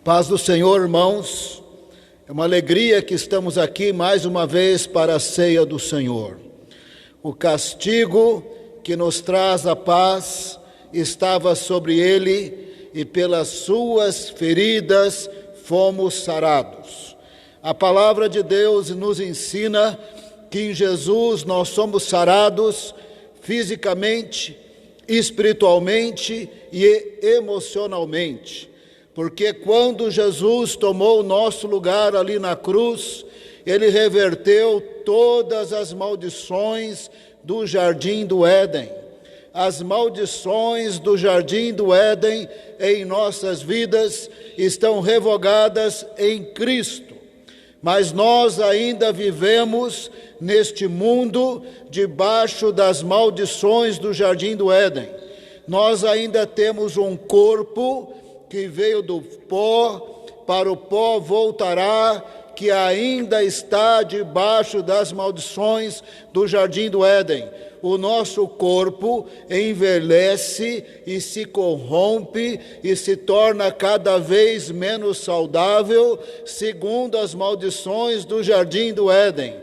Paz do Senhor, irmãos. É uma alegria que estamos aqui mais uma vez para a ceia do Senhor. O castigo que nos traz a paz estava sobre ele e pelas suas feridas fomos sarados. A palavra de Deus nos ensina que em Jesus nós somos sarados fisicamente, espiritualmente e emocionalmente. Porque quando Jesus tomou o nosso lugar ali na cruz, ele reverteu todas as maldições do jardim do Éden. As maldições do jardim do Éden em nossas vidas estão revogadas em Cristo. Mas nós ainda vivemos neste mundo debaixo das maldições do jardim do Éden. Nós ainda temos um corpo que veio do pó, para o pó voltará, que ainda está debaixo das maldições do jardim do Éden. O nosso corpo envelhece e se corrompe e se torna cada vez menos saudável, segundo as maldições do jardim do Éden.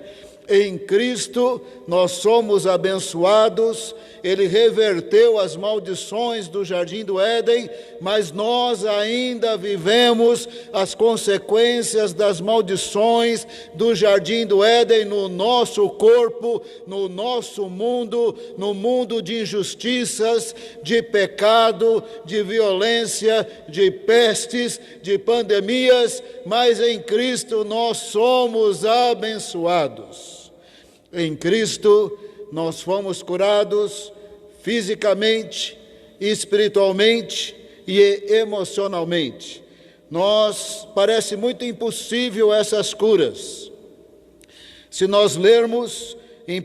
Em Cristo nós somos abençoados, ele reverteu as maldições do jardim do Éden, mas nós ainda vivemos as consequências das maldições do jardim do Éden no nosso corpo, no nosso mundo, no mundo de injustiças, de pecado, de violência, de pestes, de pandemias, mas em Cristo nós somos abençoados. Em Cristo nós fomos curados fisicamente, espiritualmente e emocionalmente. Parece muito impossível essas curas. Se nós lermos em 1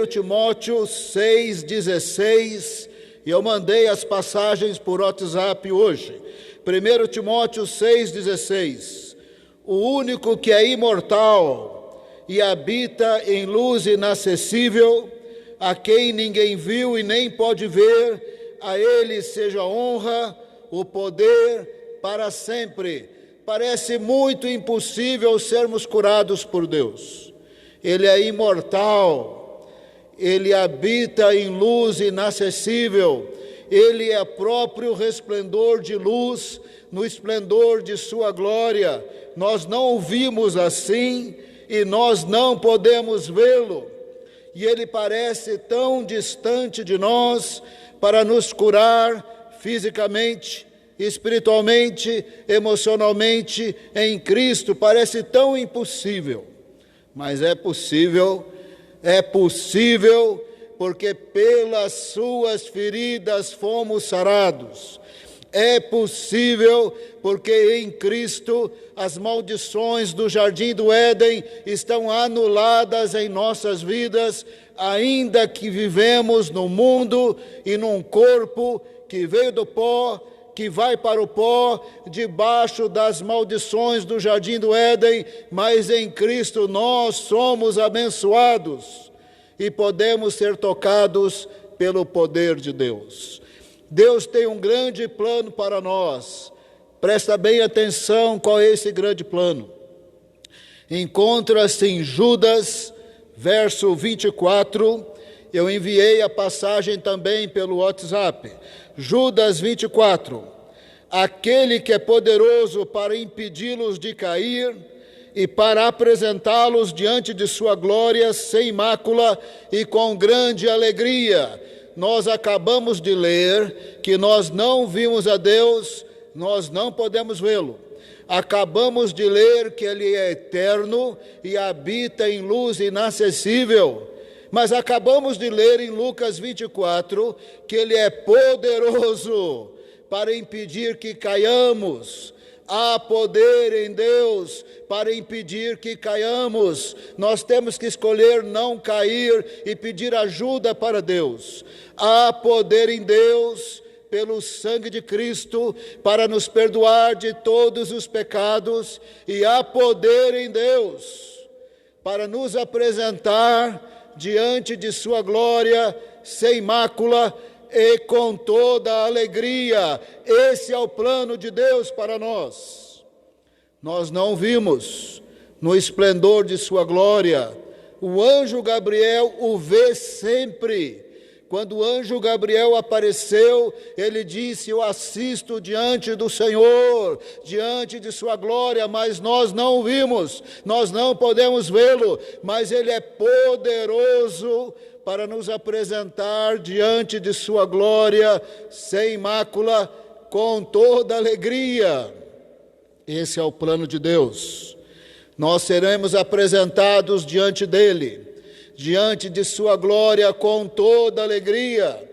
Timóteo 6,16, e eu mandei as passagens por WhatsApp hoje, 1 Timóteo 6,16, o único que é imortal e habita em luz inacessível, a quem ninguém viu e nem pode ver, a ele seja a honra, o poder para sempre. Parece muito impossível sermos curados por Deus. Ele é imortal, ele habita em luz inacessível, ele é próprio resplendor de luz, no esplendor de sua glória. Nós não o vimos assim e nós não podemos vê-lo. E ele parece tão distante de nós para nos curar fisicamente, espiritualmente, emocionalmente em Cristo. Parece tão impossível, mas é possível porque pelas suas feridas fomos sarados. É possível porque em Cristo as maldições do jardim do Éden estão anuladas em nossas vidas, ainda que vivemos no mundo e num corpo que veio do pó, que vai para o pó, debaixo das maldições do jardim do Éden, mas em Cristo nós somos abençoados e podemos ser tocados pelo poder de Deus. Deus tem um grande plano para nós. Presta bem atenção qual é esse grande plano. Encontra-se em Judas, verso 24. Eu enviei a passagem também pelo WhatsApp. Judas 24. Aquele que é poderoso para impedi-los de cair e para apresentá-los diante de sua glória sem mácula e com grande alegria. Nós acabamos de ler que nós não vimos a Deus, nós não podemos vê-lo. Acabamos de ler que ele é eterno e habita em luz inacessível. Mas acabamos de ler em Lucas 24 que ele é poderoso para impedir que caiamos. Há poder em Deus para impedir que caiamos. Nós temos que escolher não cair e pedir ajuda para Deus. Há poder em Deus, pelo sangue de Cristo, para nos perdoar de todos os pecados. E há poder em Deus para nos apresentar diante de sua glória, sem mácula e com toda a alegria. Esse é o plano de Deus para nós. nós não vimos no esplendor de sua glória. O anjo Gabriel o vê sempre. Quando o anjo Gabriel apareceu, ele disse: eu assisto diante do Senhor, diante de sua glória, mas nós não o vimos, nós não podemos vê-lo, mas ele é poderoso para nos apresentar diante de sua glória, sem mácula, com toda alegria. Esse é o plano de Deus. Nós seremos apresentados diante dele, diante de sua glória, com toda alegria.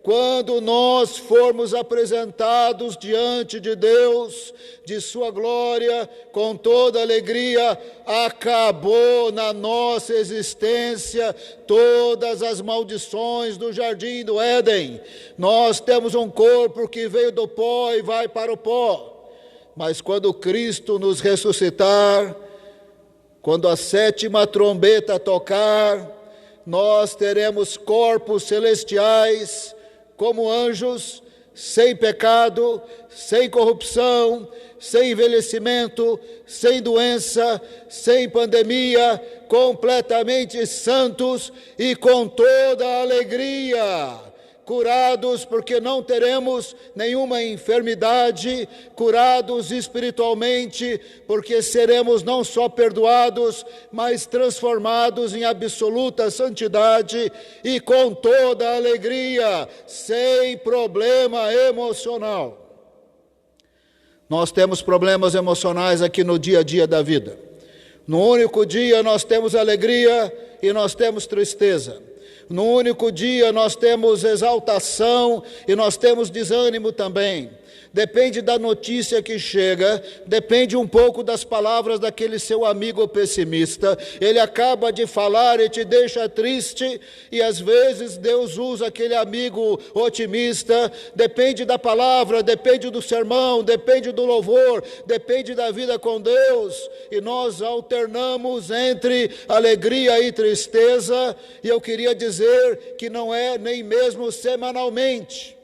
Quando nós formos apresentados diante de Deus, de sua glória, com toda alegria, acabou na nossa existência todas as maldições do jardim do Éden. Nós temos um corpo que veio do pó e vai para o pó, mas quando Cristo nos ressuscitar, quando a 7ª trombeta tocar, nós teremos corpos celestiais como anjos, sem pecado, sem corrupção, sem envelhecimento, sem doença, sem pandemia, completamente santos e com toda a alegria. Curados porque não teremos nenhuma enfermidade, curados espiritualmente porque seremos não só perdoados, mas transformados em absoluta santidade e com toda a alegria, sem problema emocional. Nós temos problemas emocionais aqui no dia a dia da vida. No único dia nós temos alegria e nós temos tristeza. No único dia nós temos exaltação e nós temos desânimo também. Depende da notícia que chega, depende um pouco das palavras daquele seu amigo pessimista. Ele acaba de falar e te deixa triste, e às vezes Deus usa aquele amigo otimista. Depende da palavra, depende do sermão, depende do louvor, depende da vida com Deus, e nós alternamos entre alegria e tristeza, e eu queria dizer que não é nem mesmo semanalmente.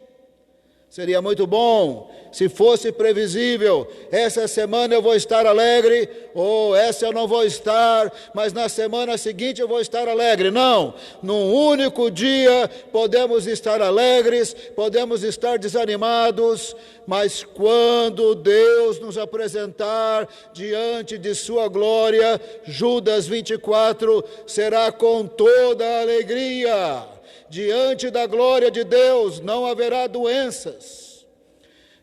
Seria muito bom se fosse previsível: essa semana eu vou estar alegre, ou essa eu não vou estar, mas na semana seguinte eu vou estar alegre. Não, num único dia podemos estar alegres, podemos estar desanimados, mas quando Deus nos apresentar diante de sua glória, Judas 24, será com toda a alegria. Diante da glória de Deus não haverá doenças.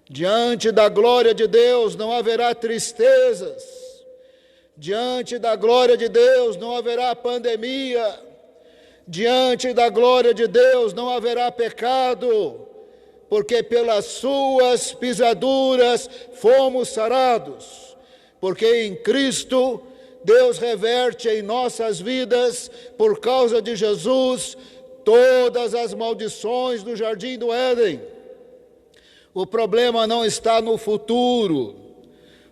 Diante da glória de Deus não haverá tristezas. Diante da glória de Deus não haverá pandemia. Diante da glória de Deus não haverá pecado, porque pelas suas pisaduras fomos sarados. Porque em Cristo Deus reverte em nossas vidas, por causa de Jesus, todas as maldições do jardim do Éden. O problema não está no futuro.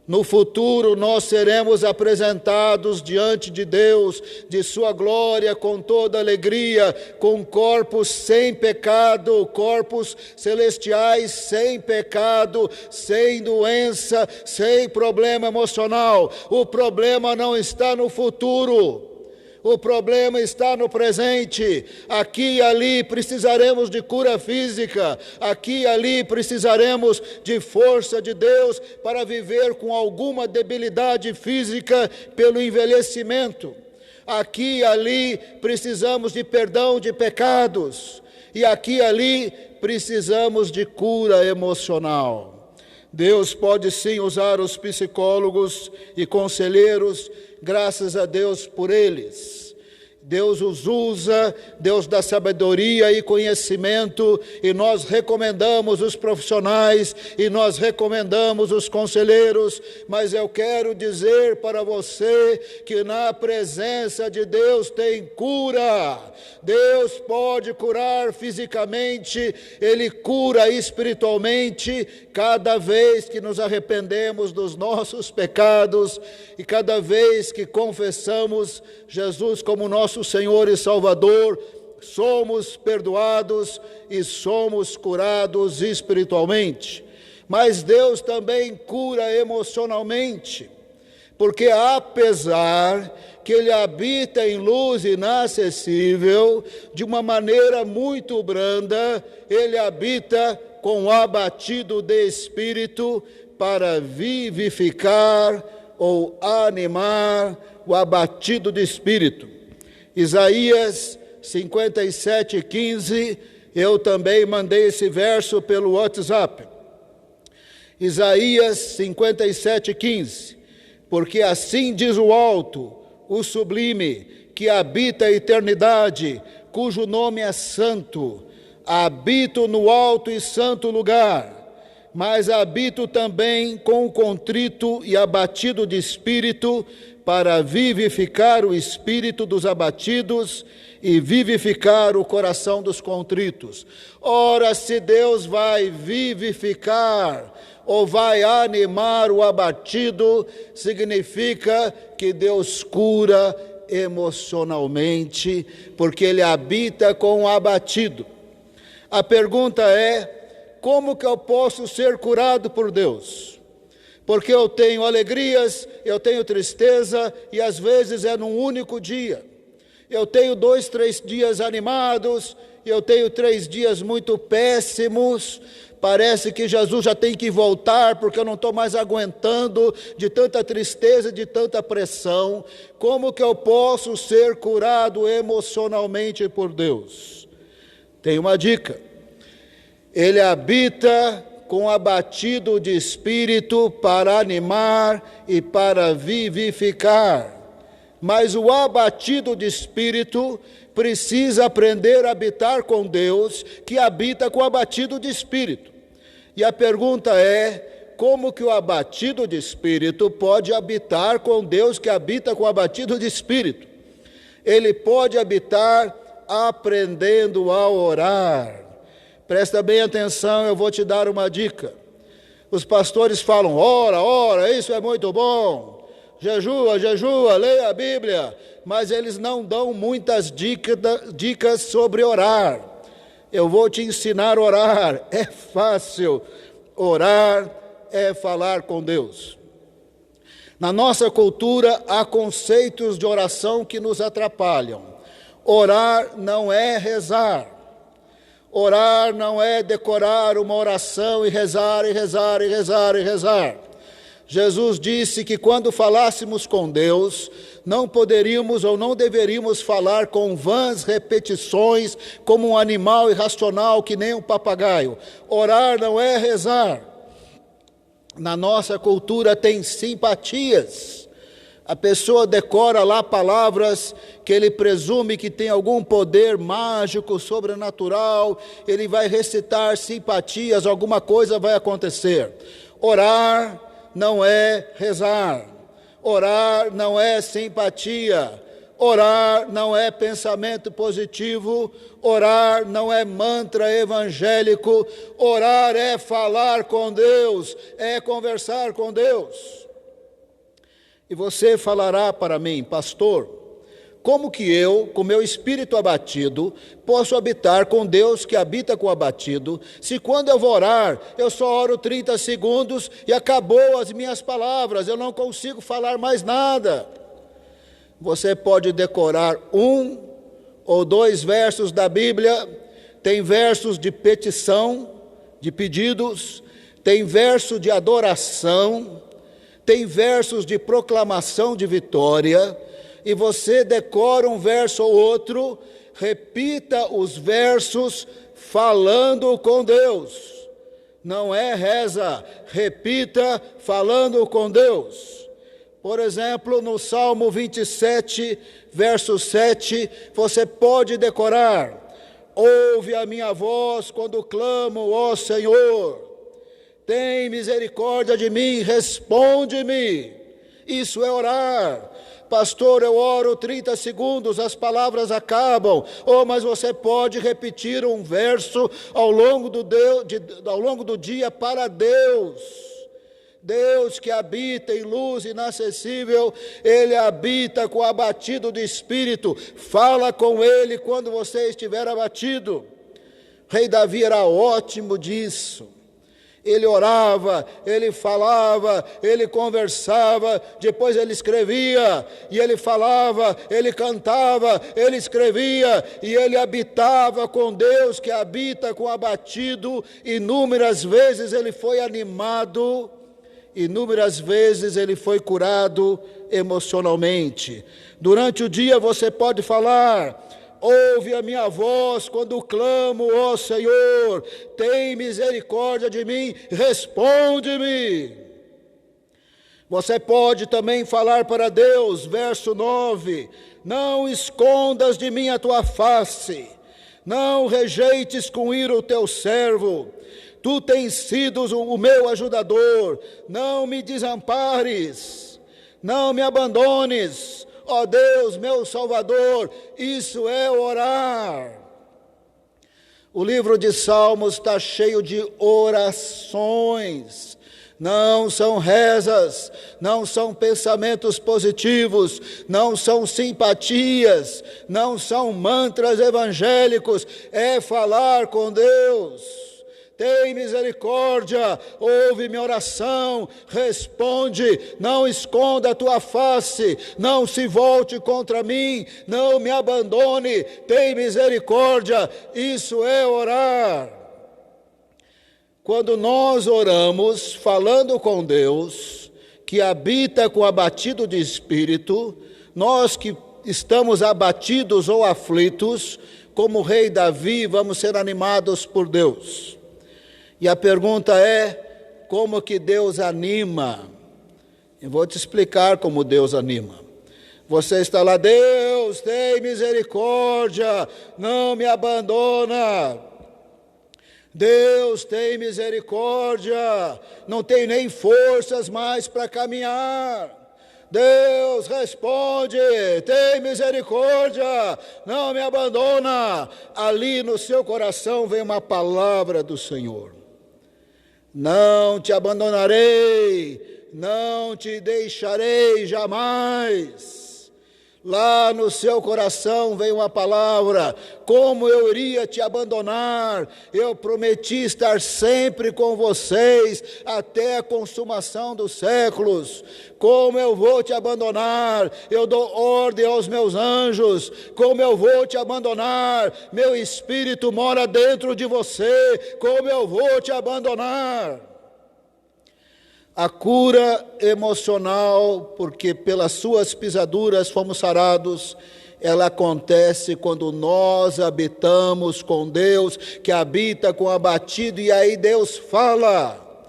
No futuro nós seremos apresentados diante de Deus, de sua glória, com toda alegria, com corpos sem pecado, corpos celestiais sem pecado, sem doença, sem problema emocional. O problema não está no futuro. O problema está no presente. Aqui e ali precisaremos de cura física. Aqui e ali precisaremos de força de Deus para viver com alguma debilidade física pelo envelhecimento. Aqui e ali precisamos de perdão de pecados. E aqui e ali precisamos de cura emocional. Deus pode sim usar os psicólogos e conselheiros, graças a Deus por eles. Deus os usa, Deus dá sabedoria e conhecimento, e nós recomendamos os profissionais, e nós recomendamos os conselheiros, mas eu quero dizer para você que na presença de Deus tem cura. Deus pode curar fisicamente, Ele cura espiritualmente, cada vez que nos arrependemos dos nossos pecados, e cada vez que confessamos Jesus como nosso Senhor e Salvador, somos perdoados e somos curados espiritualmente. Mas Deus também cura emocionalmente. porque apesar que ele habita em luz inacessível, de uma maneira muito branda, ele habita com o abatido de espírito para vivificar ou animar o abatido de espírito. Isaías 57:15, eu também mandei esse verso pelo WhatsApp. Isaías 57:15, porque assim diz o alto, o sublime, que habita a eternidade, cujo nome é santo. Habito no alto e santo lugar, mas habito também com o contrito e abatido de espírito, para vivificar o espírito dos abatidos e vivificar o coração dos contritos. Ora, se Deus vai vivificar ou vai animar o abatido, significa que Deus cura emocionalmente, porque Ele habita com o abatido. A pergunta é: como que eu posso ser curado por Deus? Porque eu tenho alegrias, eu tenho tristeza, e às vezes é num único dia. Eu tenho 2, 3 dias animados, eu tenho 3 dias muito péssimos. Parece que Jesus já tem que voltar, porque eu não estou mais aguentando de tanta tristeza, de tanta pressão. Como que eu posso ser curado emocionalmente por Deus? Tem uma dica: Ele habita com abatido de espírito para animar e para vivificar. Mas o abatido de espírito precisa aprender a habitar com Deus, que habita com o abatido de espírito. E a pergunta é: como que o abatido de espírito pode habitar com Deus, que habita com o abatido de espírito? Ele pode habitar aprendendo a orar. Presta bem atenção, eu vou te dar uma dica. Os pastores falam: ora, ora, isso é muito bom, jejua, jejua, leia a Bíblia, mas eles não dão muitas dicas sobre orar. Eu vou te ensinar a orar, é fácil. Orar é falar com Deus. Na nossa cultura há conceitos de oração que nos atrapalham. Orar não é rezar. Orar não é decorar uma oração e rezar, e rezar, e rezar, e rezar. Jesus disse que quando falássemos com Deus, não poderíamos ou não deveríamos falar com vãs repetições, como um animal irracional, que nem um papagaio. Orar não é rezar. Na nossa cultura tem simpatias. A pessoa decora lá palavras que ele presume que tem algum poder mágico, sobrenatural, ele vai recitar simpatias, alguma coisa vai acontecer. Orar não é rezar, orar não é simpatia, orar não é pensamento positivo, orar não é mantra evangélico, orar é falar com Deus, é conversar com Deus. E você falará para mim: pastor, como que eu, com meu espírito abatido, posso habitar com Deus que habita com o abatido, se quando eu vou orar, eu só oro 30 segundos e acabou as minhas palavras, eu não consigo falar mais nada? Você pode decorar 1 ou 2 versos da Bíblia, tem versos de petição, de pedidos, tem verso de adoração, tem versos de proclamação de vitória, e você decora um verso ou outro, repita os versos falando com Deus. Não é reza, repita falando com Deus. Por exemplo, no Salmo 27, verso 7, você pode decorar: ouve a minha voz quando clamo, ó Senhor. Tem misericórdia de mim, responde-me. Isso é orar. Pastor, eu oro 30 segundos, as palavras acabam. Mas você pode repetir um verso ao longo do dia para Deus. Deus que habita em luz inacessível, Ele habita com o abatido de espírito. Fala com Ele quando você estiver abatido. Rei Davi era ótimo disso. Ele orava, ele falava, ele conversava, depois ele escrevia, e ele falava, ele cantava, ele escrevia, e ele habitava com Deus que habita com o abatido. Inúmeras vezes ele foi animado, inúmeras vezes ele foi curado emocionalmente. Durante o dia você pode falar: ouve a minha voz quando clamo, ó Senhor, tem misericórdia de mim, responde-me. Você pode também falar para Deus, verso 9: não escondas de mim a tua face, não rejeites com ira o teu servo, tu tens sido o meu ajudador, não me desampares, não me abandones, ó Deus, meu Salvador. Isso é orar. O livro de Salmos está cheio de orações. Não são rezas, não são pensamentos positivos, não são simpatias, não são mantras evangélicos. É falar com Deus. Tem misericórdia, ouve minha oração, responde, não esconda a tua face, não se volte contra mim, não me abandone, tem misericórdia. Isso é orar. Quando nós oramos falando com Deus, que habita com o abatido de espírito, nós que estamos abatidos ou aflitos, como o rei Davi, vamos ser animados por Deus. E a pergunta é: como que Deus anima? Eu vou te explicar como Deus anima. Você está lá: Deus, tem misericórdia, não me abandona. Deus, tem misericórdia, não tenho nem forças mais para caminhar. Deus, responde, tem misericórdia, não me abandona. Ali no seu coração vem uma palavra do Senhor: não te abandonarei, não te deixarei jamais. Lá no seu coração vem uma palavra: como eu iria te abandonar? Eu prometi estar sempre com vocês até a consumação dos séculos. Como eu vou te abandonar? Eu dou ordem aos meus anjos. Como eu vou te abandonar? Meu espírito mora dentro de você. Como eu vou te abandonar? A cura emocional, porque pelas suas pisaduras fomos sarados, ela acontece quando nós habitamos com Deus, que habita com o abatido, e aí Deus fala.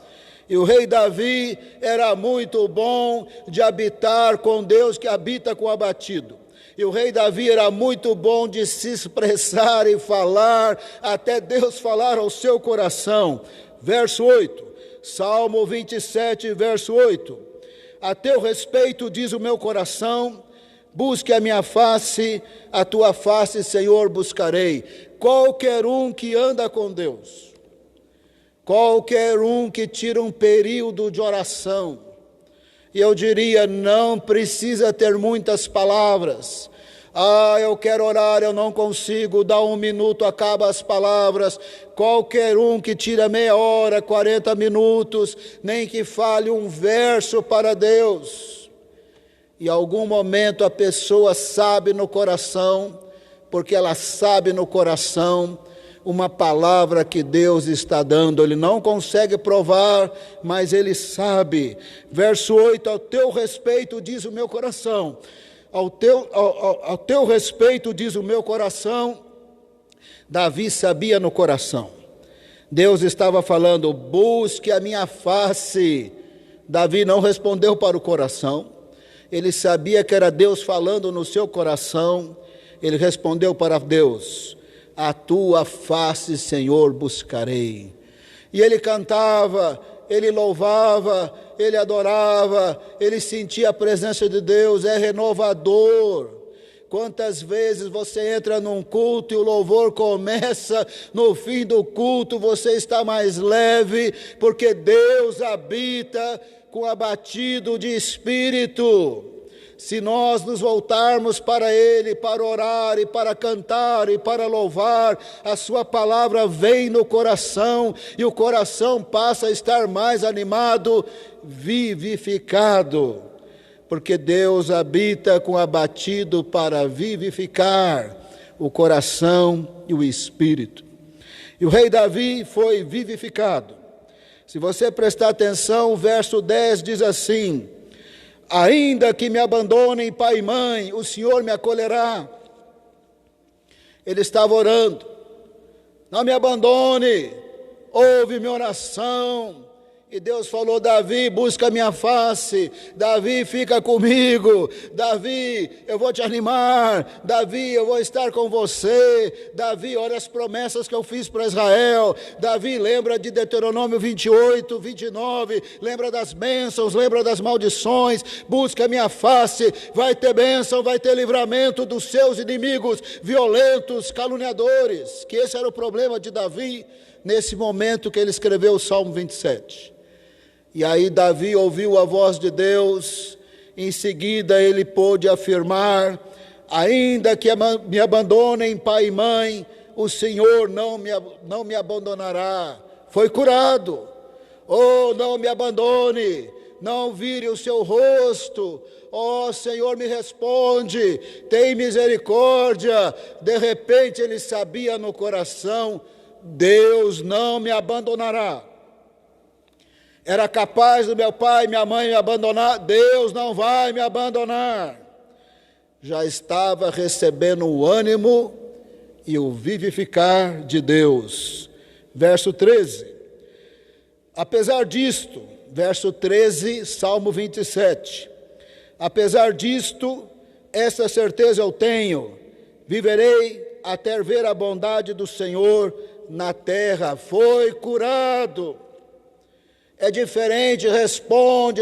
E o rei Davi era muito bom de habitar com Deus, que habita com o abatido. E o rei Davi era muito bom de se expressar e falar, até Deus falar ao seu coração. Verso 8. Salmo 27, verso 8: a teu respeito diz o meu coração, busque a minha face, a tua face, Senhor, buscarei. Qualquer um que anda com Deus, qualquer um que tira um período de oração, e eu diria, não precisa ter muitas palavras. Eu quero orar, eu não consigo, dá 1 minuto, acaba as palavras. Qualquer um que tira meia hora, 40 minutos, nem que fale um verso para Deus. Em algum momento a pessoa sabe no coração, porque ela sabe no coração uma palavra que Deus está dando. Ele não consegue provar, mas ele sabe. Verso 8: ao teu respeito diz o meu coração. Ao teu respeito, diz o meu coração. Davi sabia no coração. Deus estava falando: busque a minha face. Davi não respondeu para o coração. Ele sabia que era Deus falando no seu coração. Ele respondeu para Deus: a tua face, Senhor, buscarei. E ele cantava, ele louvava, ele adorava, ele sentia a presença de Deus. É renovador. Quantas vezes você entra num culto e o louvor começa, no fim do culto você está mais leve, porque Deus habita com abatido de espírito. se nós nos voltarmos para Ele, para orar e para cantar e para louvar, a sua palavra vem no coração e o coração passa a estar mais animado, vivificado, porque Deus habita com o abatido para vivificar o coração e o espírito. E o rei Davi foi vivificado. Se você prestar atenção, o verso 10 diz assim: ainda que me abandonem pai e mãe, o Senhor me acolherá. Ele estava orando: não me abandone, ouve minha oração. E Deus falou: Davi, busca minha face, Davi, fica comigo, Davi, eu vou te animar, Davi, eu vou estar com você, Davi, olha as promessas que eu fiz para Israel, Davi, lembra de Deuteronômio 28, 29, lembra das bênçãos, lembra das maldições, busca minha face, vai ter bênção, vai ter livramento dos seus inimigos violentos, caluniadores, que esse era o problema de Davi, nesse momento que ele escreveu o Salmo 27. E aí Davi ouviu a voz de Deus, em seguida ele pôde afirmar: ainda que me abandonem pai e mãe, o Senhor não me abandonará. Foi curado. Oh, não me abandone, não vire o seu rosto. Oh, Senhor, me responde, tem misericórdia. De repente ele sabia no coração: Deus não me abandonará. Era capaz do meu pai e minha mãe me abandonar, Deus não vai me abandonar. Já estava recebendo o ânimo e o vivificar de Deus. Verso 13. Apesar disto, verso 13, Salmo 27. Apesar disto, essa certeza eu tenho: viverei até ver a bondade do Senhor na terra. Foi curado. É diferente, responde,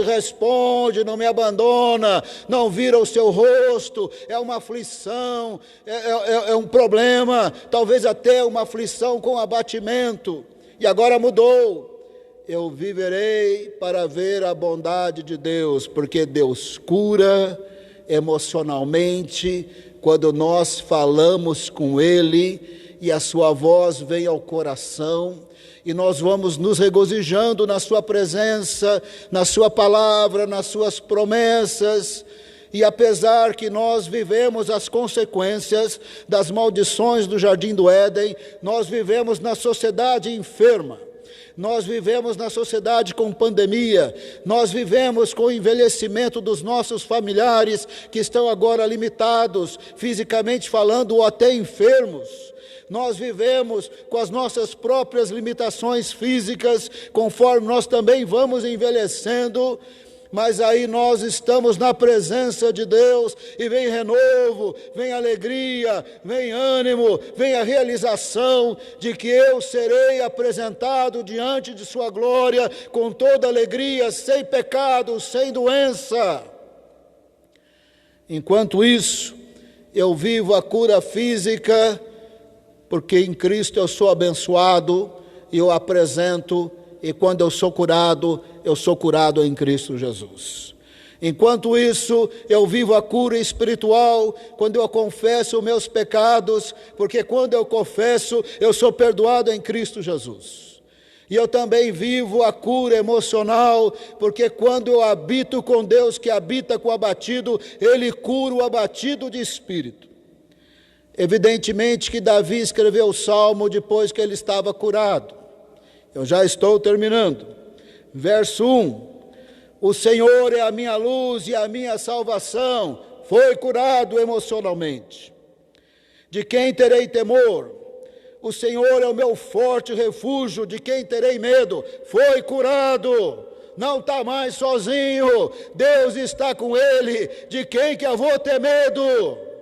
não me abandona, não vira o seu rosto, é uma aflição, é um problema, talvez até uma aflição com abatimento, e agora mudou. Eu viverei para ver a bondade de Deus, porque Deus cura emocionalmente quando nós falamos com Ele e a sua voz vem ao coração. E nós vamos nos regozijando na sua presença, na sua palavra, nas suas promessas. E apesar que nós vivemos as consequências das maldições do Jardim do Éden, nós vivemos na sociedade enferma. Nós vivemos na sociedade com pandemia, nós vivemos com o envelhecimento dos nossos familiares que estão agora limitados, fisicamente falando, ou até enfermos. Nós vivemos com as nossas próprias limitações físicas, conforme nós também vamos envelhecendo, mas aí nós estamos na presença de Deus e vem renovo, vem alegria, vem ânimo, vem a realização de que eu serei apresentado diante de sua glória com toda alegria, sem pecado, sem doença. Enquanto isso, eu vivo a cura física, porque em Cristo eu sou abençoado e eu apresento, e quando eu sou curado em Cristo Jesus. Enquanto isso, eu vivo a cura espiritual, quando eu confesso os meus pecados, porque quando eu confesso, eu sou perdoado em Cristo Jesus. E eu também vivo a cura emocional, porque quando eu habito com Deus que habita com o abatido, Ele cura o abatido de espírito. Evidentemente que Davi escreveu o Salmo depois que ele estava curado. Eu já estou terminando. Verso 1. O Senhor é a minha luz e a minha salvação. Foi curado emocionalmente. De quem terei temor? O Senhor é o meu forte refúgio. De quem terei medo? Foi curado. Não está mais sozinho. Deus está com ele. De quem que eu vou ter medo?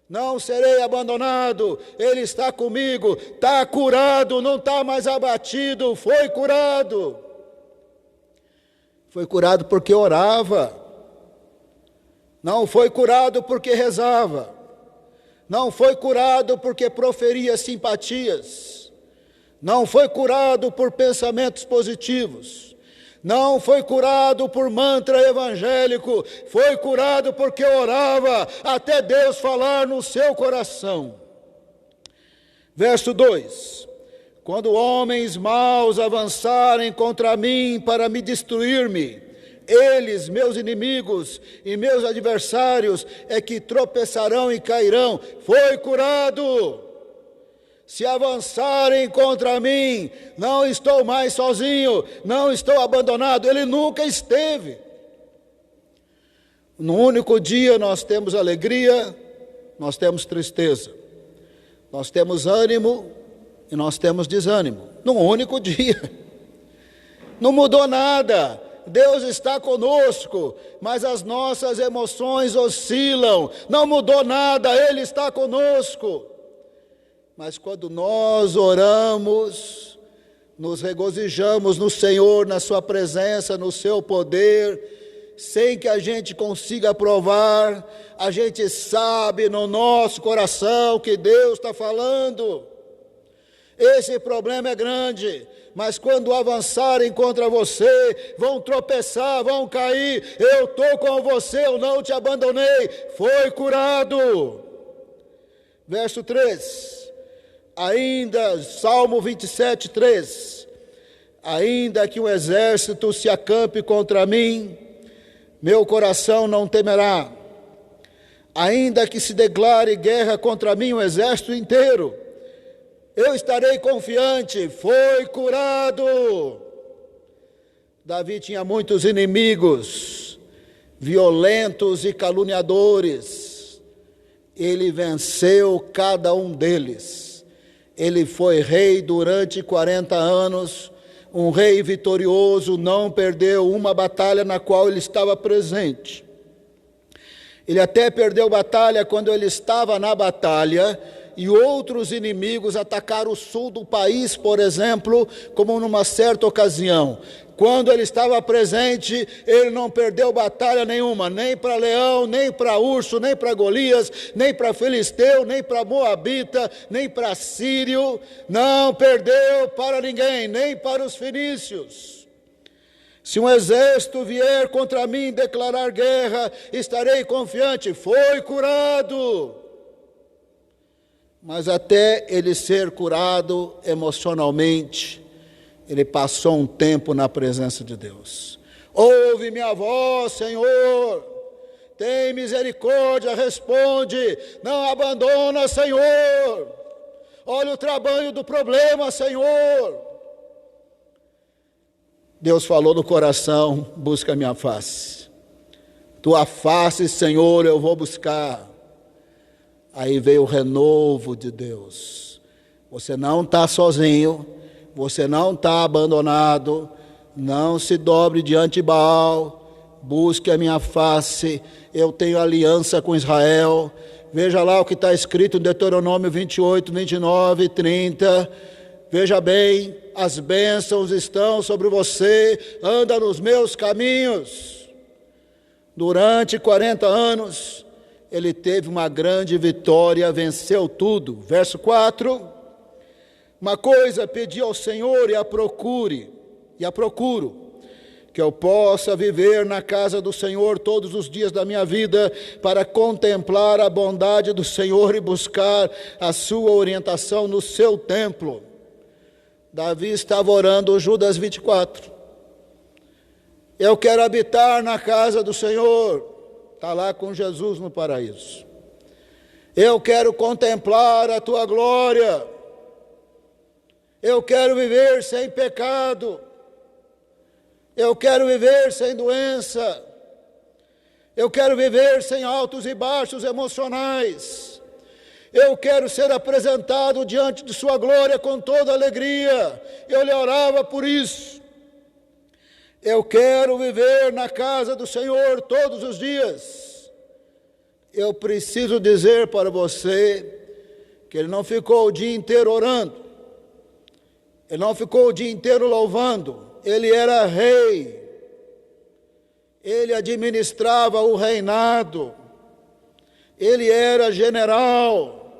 Não serei abandonado, Ele está comigo, está curado, não está mais abatido, foi curado. Foi curado porque orava, não foi curado porque rezava, não foi curado porque proferia simpatias, não foi curado por pensamentos positivos, Não foi curado por mantra evangélico, foi curado porque orava até Deus falar no seu coração. Verso 2: quando homens maus avançarem contra mim para me destruir-me, eles, meus inimigos e meus adversários, é que tropeçarão e cairão. Foi curado. Se avançarem contra mim, não estou mais sozinho, não estou abandonado. Ele nunca esteve. No único dia nós temos alegria, nós temos tristeza, nós temos ânimo e nós temos desânimo. Num único dia. Não mudou nada. Deus está conosco, mas as nossas emoções oscilam. Não mudou nada, Ele está conosco. Mas quando nós oramos, nos regozijamos no Senhor, na Sua presença, no Seu poder, sem que a gente consiga provar, a gente sabe no nosso coração que Deus está falando. Esse problema é grande, mas quando avançarem contra você, vão tropeçar, vão cair. Eu estou com você, eu não te abandonei. Foi curado. Verso 3. Ainda, Salmo 27, 3. Ainda que um exército se acampe contra mim, meu coração não temerá. Ainda que se declare guerra contra mim um exército inteiro, eu estarei confiante. Foi curado. Davi tinha muitos inimigos, violentos e caluniadores. Ele venceu cada um deles. Ele foi rei durante 40 anos, um rei vitorioso, não perdeu uma batalha na qual ele estava presente. Ele até perdeu batalha quando ele estava na batalha e outros inimigos atacaram o sul do país, por exemplo, como numa certa ocasião. Quando ele estava presente, ele não perdeu batalha nenhuma, nem para leão, nem para urso, nem para Golias, nem para filisteu, nem para moabita, nem para sírio. Não perdeu para ninguém, nem para os fenícios. Se um exército vier contra mim declarar guerra, estarei confiante. Foi curado. Mas até ele ser curado emocionalmente, ele passou um tempo na presença de Deus. Ouve minha voz, Senhor. Tem misericórdia, responde. Não abandona, Senhor. Olha o tamanho do problema, Senhor. Deus falou no coração: busca a minha face. Tua face, Senhor, eu vou buscar. Aí veio o renovo de Deus. Você não está sozinho, você não está abandonado, não se dobre diante de Baal, busque a minha face, eu tenho aliança com Israel. Veja lá o que está escrito em Deuteronômio 28, 29, 30. Veja bem, as bênçãos estão sobre você, anda nos meus caminhos. Durante 40 anos, ele teve uma grande vitória, venceu tudo. Verso 4, uma coisa pedi ao Senhor e a procuro, que eu possa viver na casa do Senhor todos os dias da minha vida, para contemplar a bondade do Senhor e buscar a sua orientação no seu templo. Davi estava orando Judas 24. Eu quero habitar na casa do Senhor. Está lá com Jesus no paraíso. Eu quero contemplar a tua glória. Eu quero viver sem pecado. Eu quero viver sem doença. Eu quero viver sem altos e baixos emocionais. Eu quero ser apresentado diante de sua glória com toda alegria. Eu lhe orava por isso. Eu quero viver na casa do Senhor todos os dias. Eu preciso dizer para você que ele não ficou o dia inteiro orando. Ele não ficou o dia inteiro louvando. Ele era rei. Ele administrava o reinado. Ele era general.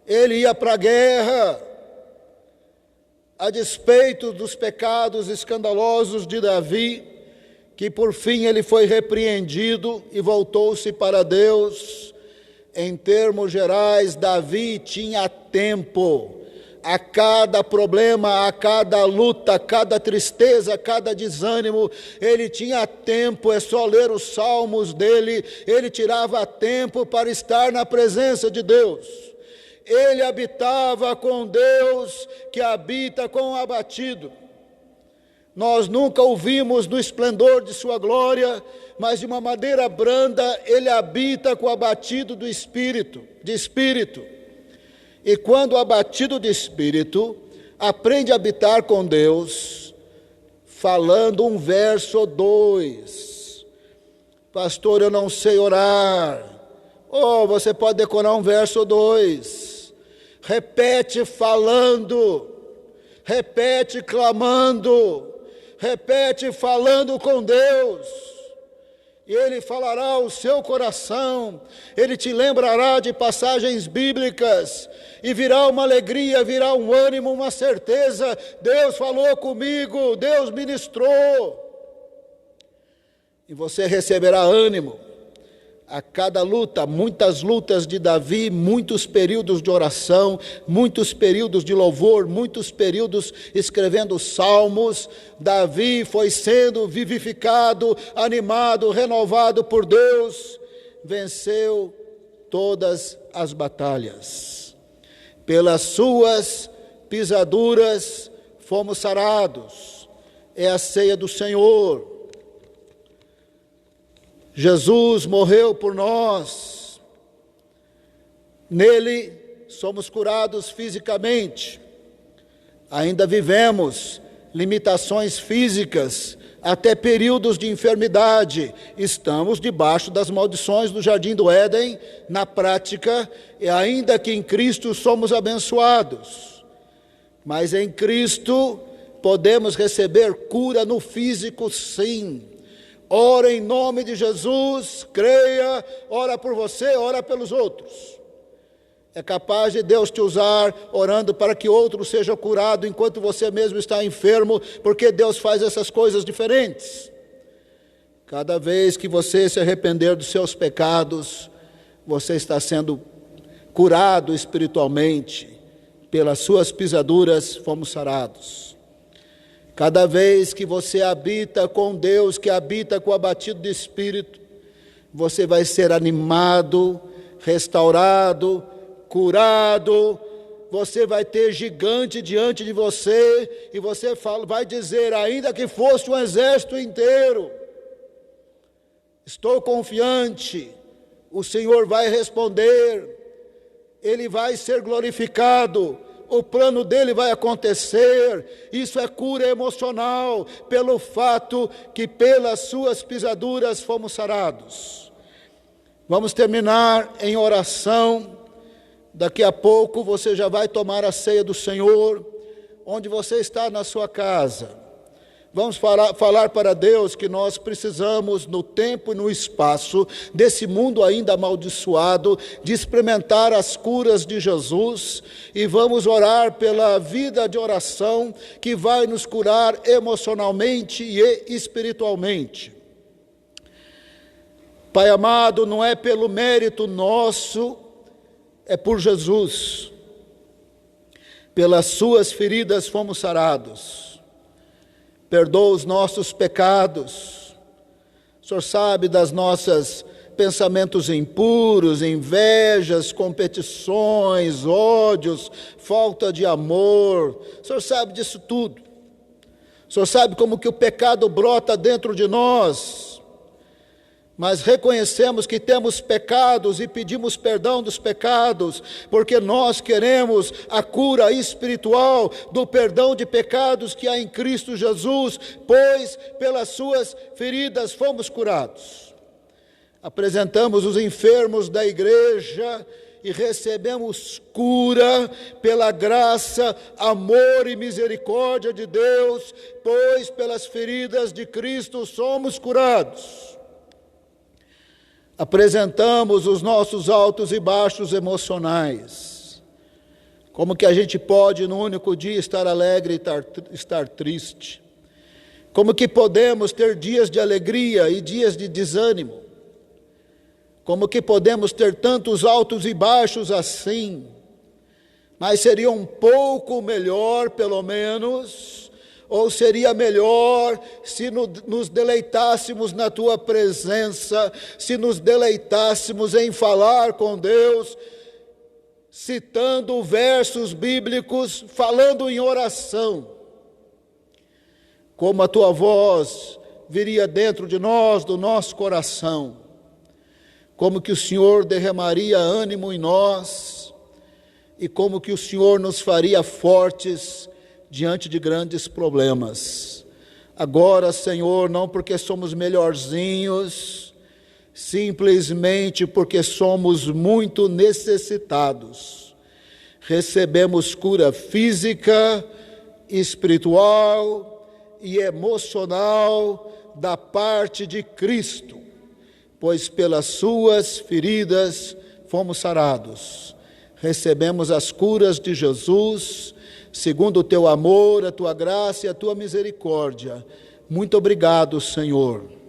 Ele ia para a guerra. a despeito dos pecados escandalosos de Davi, que por fim ele foi repreendido e voltou-se para Deus. Em termos gerais, Davi tinha tempo. A cada problema, a cada luta, a cada tristeza, a cada desânimo, ele tinha tempo. É só ler os salmos dele, ele tirava tempo para estar na presença de Deus. Ele habitava com Deus, que habita com o abatido. Nós nunca o vimos no esplendor de sua glória, mas de uma maneira branda ele habita com o abatido de espírito. E quando o abatido de espírito aprende a habitar com Deus, falando um verso ou dois. Pastor, eu não sei orar. Você pode decorar um verso ou dois. Repete falando, repete clamando, repete falando com Deus, e Ele falará ao seu coração, Ele te lembrará de passagens bíblicas, e virá uma alegria, virá um ânimo, uma certeza. Deus falou comigo, Deus ministrou, e você receberá ânimo. A cada luta, muitas lutas de Davi, muitos períodos de oração, muitos períodos de louvor, muitos períodos escrevendo salmos. Davi foi sendo vivificado, animado, renovado por Deus, venceu todas as batalhas. Pelas suas pisaduras fomos sarados. É a ceia do Senhor. Jesus morreu por nós, nele somos curados fisicamente, ainda vivemos limitações físicas, até períodos de enfermidade, estamos debaixo das maldições do Jardim do Éden, na prática, e ainda que em Cristo somos abençoados, mas em Cristo podemos receber cura no físico, sim. Ora em nome de Jesus, creia, ora por você, ora pelos outros. É capaz de Deus te usar orando para que outro seja curado enquanto você mesmo está enfermo, porque Deus faz essas coisas diferentes. Cada vez que você se arrepender dos seus pecados, você está sendo curado espiritualmente. Pelas suas pisaduras fomos sarados. Cada vez que você habita com Deus, que habita com o abatido de espírito, você vai ser animado, restaurado, curado. Você vai ter gigante diante de você, e você vai dizer, ainda que fosse um exército inteiro, estou confiante, o Senhor vai responder, Ele vai ser glorificado, o plano dele vai acontecer. Isso é cura emocional, pelo fato que pelas suas pisaduras fomos sarados. Vamos terminar em oração. Daqui a pouco você já vai tomar a ceia do Senhor, onde você está na sua casa. Vamos falar para Deus que nós precisamos, no tempo e no espaço desse mundo ainda amaldiçoado, de experimentar as curas de Jesus, e vamos orar pela vida de oração que vai nos curar emocionalmente e espiritualmente. Pai amado, não é pelo mérito nosso, é por Jesus. Pelas suas feridas fomos sarados. Perdoa os nossos pecados. O Senhor sabe das nossas pensamentos impuros, invejas, competições, ódios, falta de amor. O Senhor sabe disso tudo. O Senhor sabe como que o pecado brota dentro de nós. Mas reconhecemos que temos pecados e pedimos perdão dos pecados, porque nós queremos a cura espiritual do perdão de pecados que há em Cristo Jesus, pois pelas suas feridas fomos curados. Apresentamos os enfermos da igreja e recebemos cura pela graça, amor e misericórdia de Deus, pois pelas feridas de Cristo somos curados. Apresentamos os nossos altos e baixos emocionais. Como que a gente pode, num único dia, estar alegre e estar triste? Como que podemos ter dias de alegria e dias de desânimo? Como que podemos ter tantos altos e baixos assim? Mas seria um pouco melhor, pelo menos, ou seria melhor se nos deleitássemos na Tua presença, se nos deleitássemos em falar com Deus, citando versos bíblicos, falando em oração. Como a Tua voz viria dentro de nós, do nosso coração. Como que o Senhor derramaria ânimo em nós e como que o Senhor nos faria fortes diante de grandes problemas. Agora, Senhor, não porque somos melhorzinhos, simplesmente porque somos muito necessitados. Recebemos cura física, espiritual e emocional da parte de Cristo, pois pelas suas feridas fomos sarados. Recebemos as curas de Jesus, segundo o teu amor, a tua graça e a tua misericórdia. Muito obrigado, Senhor.